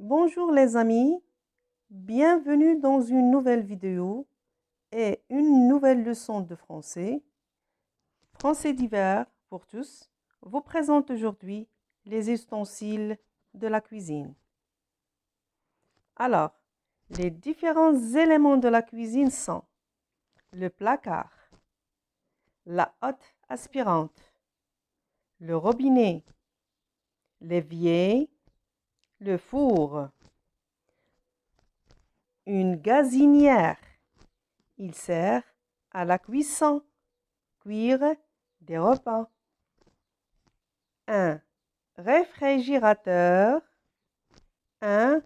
Bonjour les amis, bienvenue dans une nouvelle vidéo et une nouvelle leçon de français. Français d'hiver pour tous vous présente aujourd'hui les ustensiles de la cuisine. Alors, les différents éléments de la cuisine sont le placard, la hotte aspirante, le robinet, l'évier, le four, une gazinière. Il sert à la cuisson, cuire des repas. Un réfrigérateur, un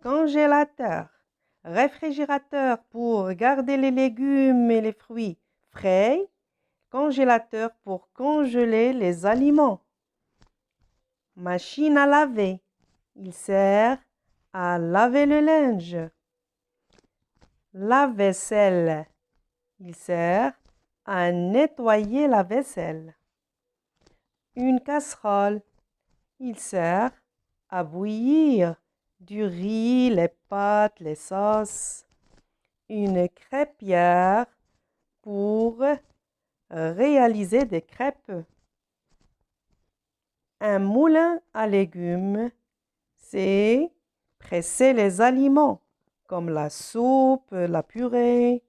congélateur. Réfrigérateur pour garder les légumes et les fruits frais, congélateur pour congeler les aliments. Machine à laver, il sert à laver le linge. Lave-vaisselle, il sert à nettoyer la vaisselle. Une casserole, il sert à bouillir du riz, les pâtes, les sauces. Une crêpière pour réaliser des crêpes. Un moulin à légumes, c'est presser les aliments comme la soupe, la purée.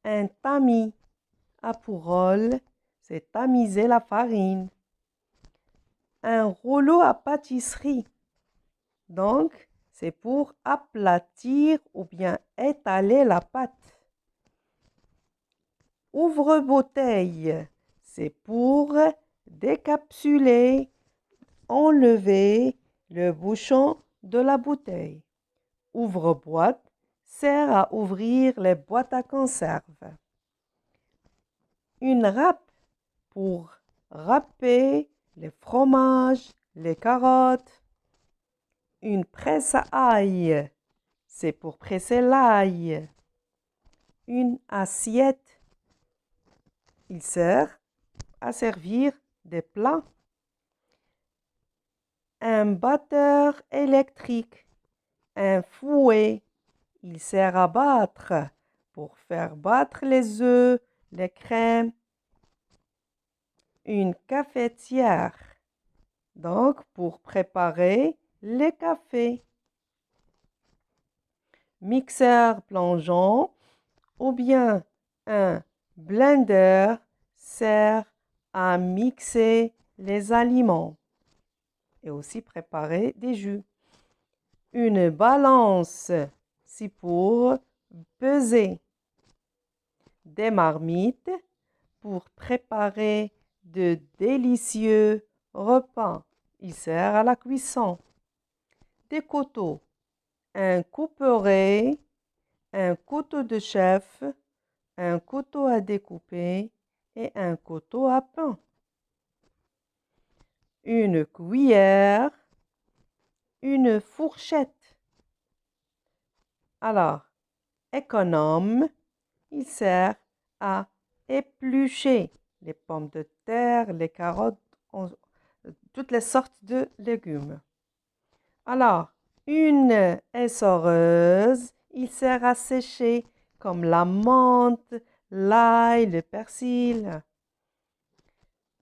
Un tamis à pourole, c'est tamiser la farine. Un rouleau à pâtisserie, donc c'est pour aplatir ou bien étaler la pâte. Ouvre-bouteille, c'est pour décapsuler, enlever le bouchon de la bouteille. Ouvre-boîte sert à ouvrir les boîtes à conserve. Une râpe pour râper les fromages, les carottes. Une presse à ail, c'est pour presser l'ail. Une assiette, il sert à servir des plats. Un batteur électrique, un fouet, il sert à battre pour faire battre les œufs, les crèmes. Une cafetière, donc pour préparer les cafés. Mixeur plongeant ou bien un blender sert à mixer les aliments et aussi préparer des jus. Une balance, c'est pour peser. Des marmites pour préparer de délicieux repas. Il sert à la cuisson. Des couteaux, un couperet, un couteau de chef, un couteau à découper et un couteau à pain. Une cuillère, une fourchette. Alors, économe, il sert à éplucher les pommes de terre, les carottes, toutes les sortes de légumes. Alors, une essoreuse, il sert à sécher comme la menthe, l'ail, le persil.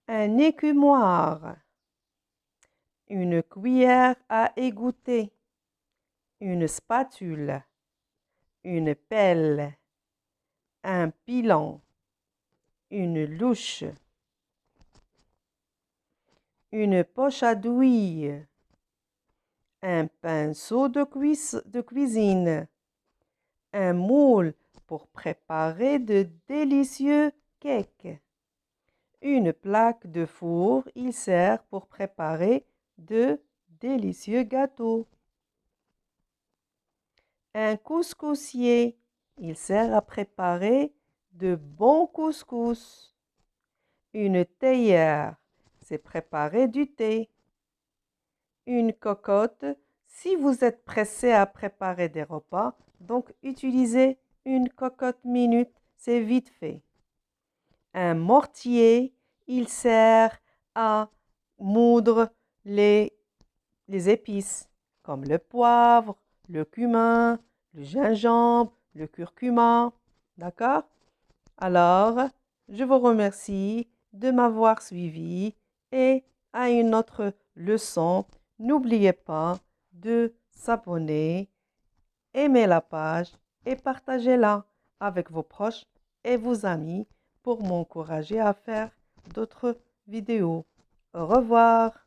Un écumoire, une cuillère à égoutter, une spatule, une pelle, un pilon, une louche, une poche à douille, un pinceau de cuisine, un moule pour préparer de délicieux cakes, une plaque de four, il sert pour préparer de délicieux gâteaux, un couscoussier, il sert à préparer de bons couscous, une théière, c'est préparer du thé, une cocotte, si vous êtes pressé à préparer des repas, donc utilisez une cocotte minute, c'est vite fait. Un mortier, il sert à moudre les épices, comme le poivre, le cumin, le gingembre, le curcuma. D'accord? Alors, je vous remercie de m'avoir suivi et à une autre leçon, n'oubliez pas de s'abonner, aimer la page et partagez-la avec vos proches et vos amis pour m'encourager à faire d'autres vidéos. Au revoir.